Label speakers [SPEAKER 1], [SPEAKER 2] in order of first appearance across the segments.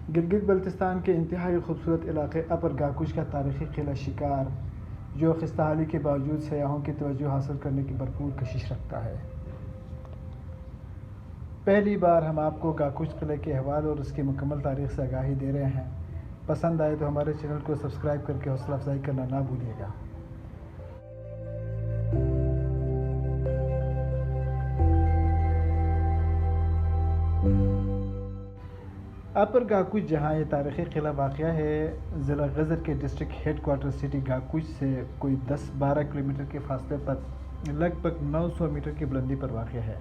[SPEAKER 1] گلگت بلتستان کے انتہائی خوبصورت علاقے اپر گاکوش کا تاریخی قلعہ شکار، جو خستہ حالی کے باوجود سیاحوں کی توجہ حاصل کرنے کی بھرپور کشش رکھتا ہے۔ پہلی بار ہم آپ کو گاکوش قلعے کے احوال اور اس کی مکمل تاریخ سے آگاہی دے رہے ہیں۔ پسند آئے تو ہمارے چینل کو سبسکرائب کر کے حوصلہ افزائی کرنا نہ بھولیے گا۔ اپر گاکوش، جہاں یہ تاریخی قلعہ واقع ہے، ضلع غزر کے district head quarter city Gakuch سے کوئی 10-12 کلومیٹر کے فاصلے پر لگ بھگ 900 میٹر کی بلندی پر واقع ہے۔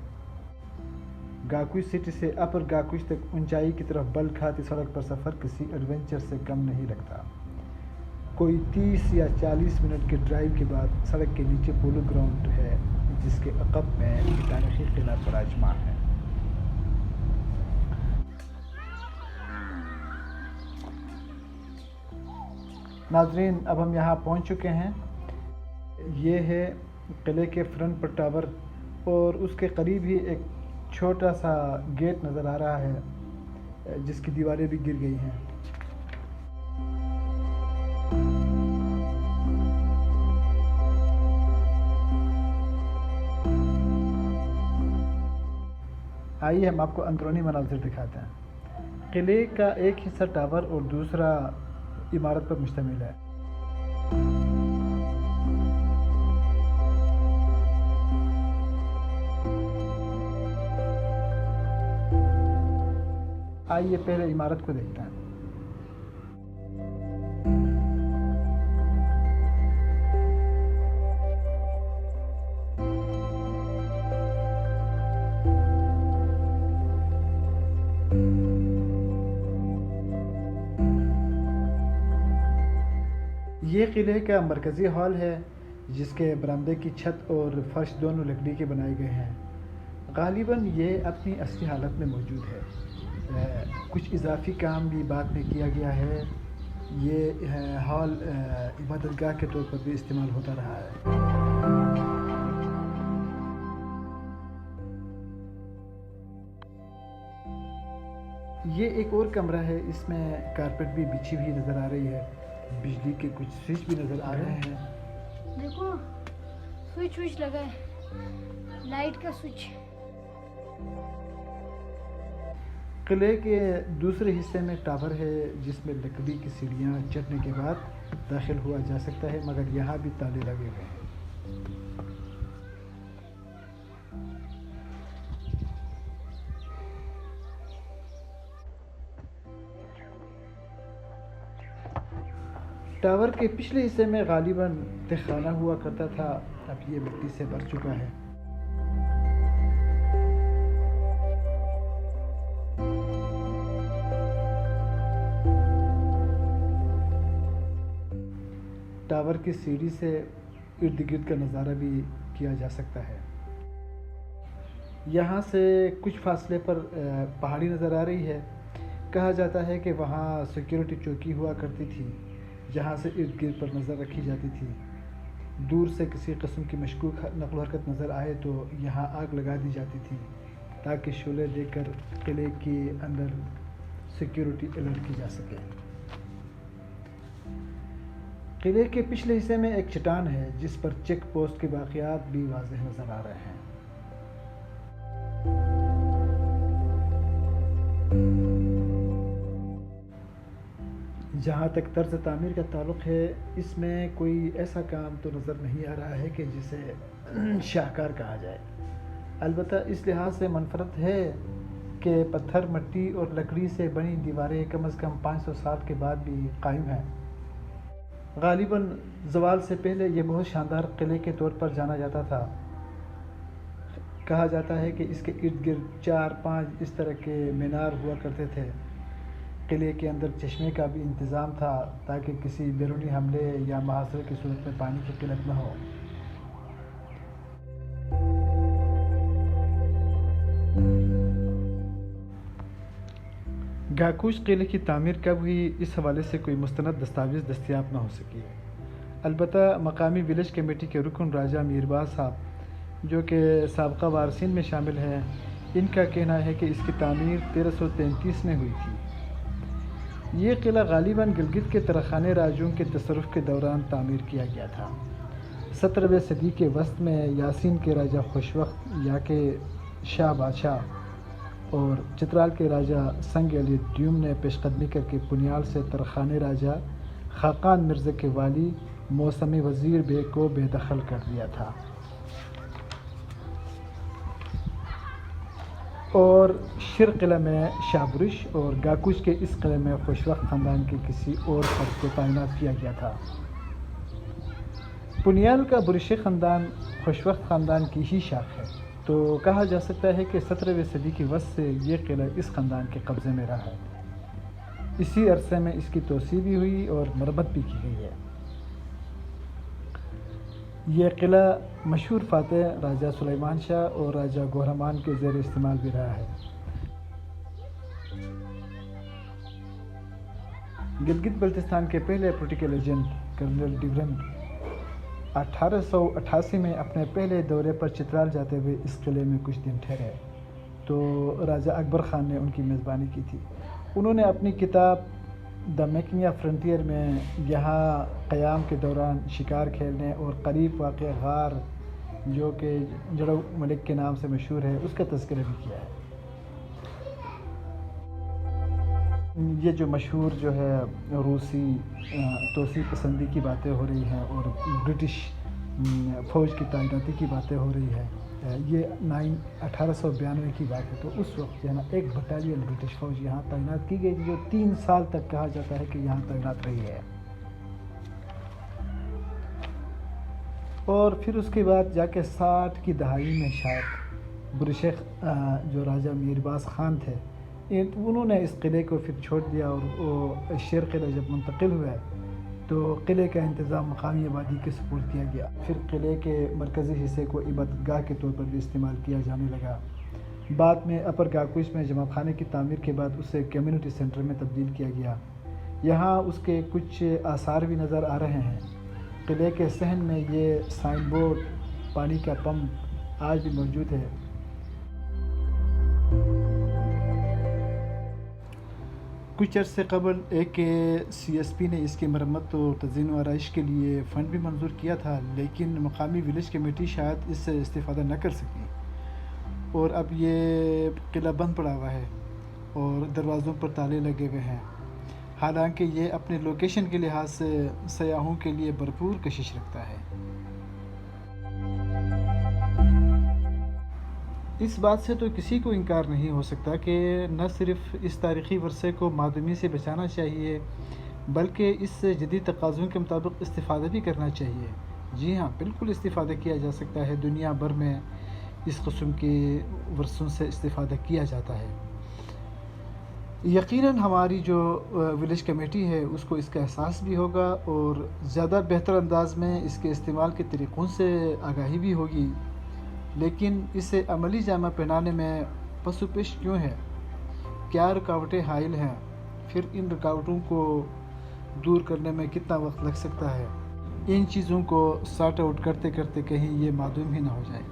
[SPEAKER 1] گاکوش سٹی سے اپر گاکوش تک اونچائی کی طرف بل کھاتی سڑک پر سفر کسی ایڈونچر سے کم نہیں لگتا۔ کوئی 30 یا 40 منٹ کے ڈرائیو کے بعد سڑک کے نیچے پولو گراؤنڈ ہے، جس کے عقب میں یہ تاریخی قلعہ براجمان ہے۔ ناظرین، اب ہم یہاں پہنچ چکے ہیں۔ یہ ہے قلعے کے فرنٹ پر ٹاور، اور اس کے قریب ہی ایک چھوٹا سا گیٹ نظر آ رہا ہے، جس کی دیواریں بھی گر گئی ہیں۔ آئیے ہم آپ کو اندرونی مناظر دکھاتے ہیں۔ قلعے کا ایک حصہ ٹاور اور دوسرا عمارت پر مشتمل ہے۔ آئیے پہلے عمارت کو دیکھتے ہیں۔ یہ قلعے کا مرکزی ہال ہے، جس کے برآمدے کی چھت اور فرش دونوں لکڑی کے بنائے گئے ہیں۔ غالباً یہ اپنی اصلی حالت میں موجود ہے۔ کچھ اضافی کام بھی بعد میں کیا گیا ہے۔ یہ ہال عبادت گاہ کے طور پر بھی استعمال ہوتا رہا ہے۔ یہ ایک اور کمرہ ہے، اس میں کارپیٹ بھی بچھی ہوئی نظر آ رہی ہے۔ بجلی کے کچھ سوئچ بھی نظر آ رہے ہیں۔
[SPEAKER 2] دیکھو، سوئچ لگا ہے، لائٹ کا سوئچ۔
[SPEAKER 1] قلعے کے دوسرے حصے میں ٹاور ہے، جس میں لکڑی کی سیڑھیاں چڑھنے کے بعد داخل ہوا جا سکتا ہے، مگر یہاں بھی تالے لگے ہوئے ہیں۔ ٹاور کے پچھلے حصے میں غالباً تہخانہ ہوا کرتا تھا، اب یہ مٹی سے بھر چکا ہے۔ ٹاور کی سیڑھی سے ارد گرد کا نظارہ بھی کیا جا سکتا ہے۔ یہاں سے کچھ فاصلے پر پہاڑی نظر آ رہی ہے۔ کہا جاتا ہے کہ وہاں سیکیورٹی چوکی ہوا کرتی تھی، جہاں سے ارد گرد پر نظر رکھی جاتی تھی۔ دور سے کسی قسم کی مشکوک نقل و حرکت نظر آئے تو یہاں آگ لگا دی جاتی تھی، تاکہ شعلے دے کر قلعے کے اندر سیکیورٹی الرٹ کی جا سکے۔ قلعے کے پچھلے حصے میں ایک چٹان ہے، جس پر چیک پوسٹ کے باقیات بھی واضح نظر آ رہے ہیں۔ جہاں تک طرز تعمیر کا تعلق ہے، اس میں کوئی ایسا کام تو نظر نہیں آ رہا ہے کہ جسے شاہکار کہا جائے۔ البتہ اس لحاظ سے منفرد ہے کہ پتھر، مٹی اور لکڑی سے بنی دیواریں کم از کم 500 سال کے بعد بھی قائم ہیں۔ غالباً زوال سے پہلے یہ بہت شاندار قلعے کے طور پر جانا جاتا تھا۔ کہا جاتا ہے کہ اس کے ارد گرد 4-5 اس طرح کے مینار ہوا کرتے تھے۔ قلعے کے اندر چشمے کا بھی انتظام تھا، تاکہ کسی بیرونی حملے یا محاصرے کی صورت میں پانی کی قلت نہ ہو۔ گاکوش قلعے کی تعمیر کب ہوئی، اس حوالے سے کوئی مستند دستاویز دستیاب نہ ہو سکی۔ البتہ مقامی ولیج کمیٹی کے رکن راجہ میرباز صاحب، جو کہ سابقہ وارثین میں شامل ہیں، ان کا کہنا ہے کہ اس کی تعمیر 1333 میں ہوئی تھی۔ یہ قلعہ غالباً گلگت کے ترخانے راجوں کے تصرف کے دوران تعمیر کیا گیا تھا۔ 17ویں صدی کے وسط میں یاسین کے راجہ خوشوقت یا کہ شاہ بادشاہ اور چترال کے راجہ سنگ علی دیوم نے پیش قدمی کر کے پنیال سے ترخانے راجہ خاقان مرزا کے والی موسمی وزیر بے کو بے دخل کر دیا تھا، اور شر قلعہ میں شاہ برش اور گاکوش کے اس قلعے میں خوشوقت خاندان کے کسی اور فرد کو تعینات کیا گیا تھا۔ پنیال کا برشی خاندان خوشوقت خاندان کی ہی شاخ ہے، تو کہا جا سکتا ہے کہ 17ویں صدی کی وسط سے یہ قلعہ اس خاندان کے قبضے میں رہا ہے۔ اسی عرصے میں اس کی توسیع بھی ہوئی اور مرمت بھی کی گئی ہے۔ یہ قلعہ مشہور فاتح راجہ سلیمان شاہ اور راجہ گورمان کے زیر استعمال بھی رہا ہے۔ گلگت بلتستان کے پہلے پولیٹیکل ایجنٹ کرنل ڈیورن 1888 میں اپنے پہلے دورے پر چترال جاتے ہوئے اس قلعے میں کچھ دن ٹھہرے، تو راجہ اکبر خان نے ان کی میزبانی کی تھی۔ انہوں نے اپنی کتاب دا میکنگ آف فرنٹیئر میں یہاں قیام کے دوران شکار کھیلنے اور قریب واقع غار جو کہ جڑو ملک کے نام سے مشہور ہے اس کا تذکرہ بھی کیا ہے۔ یہ جو مشہور جو ہے روسی توسیع پسندی کی باتیں ہو رہی ہیں اور برٹش فوج کی تعیناتی کی باتیں ہو رہی ہے، یہ 1892 کی بات ہے، تو اس وقت جو ہے نا ایک بٹالین برٹش فوج یہاں تعینات کی گئی جو 3 سال تک کہا جاتا ہے کہ یہاں تعینات رہی ہے۔ اور پھر اس کے بعد جا کے 60 کی دہائی میں شاید برشیخ جو راجہ میرباز خان تھے، انہوں نے اس قلعے کو پھر چھوڑ دیا، اور وہ شیر قلعہ جب منتقل ہوا تو قلعے کا انتظام مقامی آبادی کے سپرد کیا گیا۔ پھر قلعے کے مرکزی حصے کو عبادت گاہ کے طور پر بھی استعمال کیا جانے لگا۔ بعد میں اپر گاکوش میں جمع خانے کی تعمیر کے بعد اسے کمیونٹی سینٹر میں تبدیل کیا گیا۔ یہاں اس کے کچھ آثار بھی نظر آ رہے ہیں۔ قلعے کے صحن میں یہ سائن بورڈ، پانی کا پمپ آج بھی موجود ہے۔ کچھ عرصے قبل ایک CSP نے اس کی مرمت اور تزئین و آرائش کے لیے فنڈ بھی منظور کیا تھا، لیکن مقامی ولیج کمیٹی شاید اس سے استفادہ نہ کر سکی، اور اب یہ قلعہ بند پڑا ہوا ہے اور دروازوں پر تالے لگے ہوئے ہیں، حالانکہ یہ اپنے لوکیشن کے لحاظ سے سیاحوں کے لیے بھرپور کشش رکھتا ہے۔ اس بات سے تو کسی کو انکار نہیں ہو سکتا کہ نہ صرف اس تاریخی ورثے کو معدومی سے بچانا چاہیے، بلکہ اس سے جدید تقاضوں کے مطابق استفادہ بھی کرنا چاہیے۔ جی ہاں، بالکل استفادہ کیا جا سکتا ہے، دنیا بھر میں اس قسم کے ورثوں سے استفادہ کیا جاتا ہے۔ یقیناً ہماری جو ولیج کمیٹی ہے اس کو اس کا احساس بھی ہوگا اور زیادہ بہتر انداز میں اس کے استعمال کے طریقوں سے آگاہی بھی ہوگی، لیکن اسے عملی جامہ پہنانے میں پس و پیش کیوں ہے، کیا رکاوٹیں حائل ہیں، پھر ان رکاوٹوں کو دور کرنے میں کتنا وقت لگ سکتا ہے، ان چیزوں کو سارٹ آؤٹ کرتے کرتے کہیں یہ معدوم ہی نہ ہو جائے۔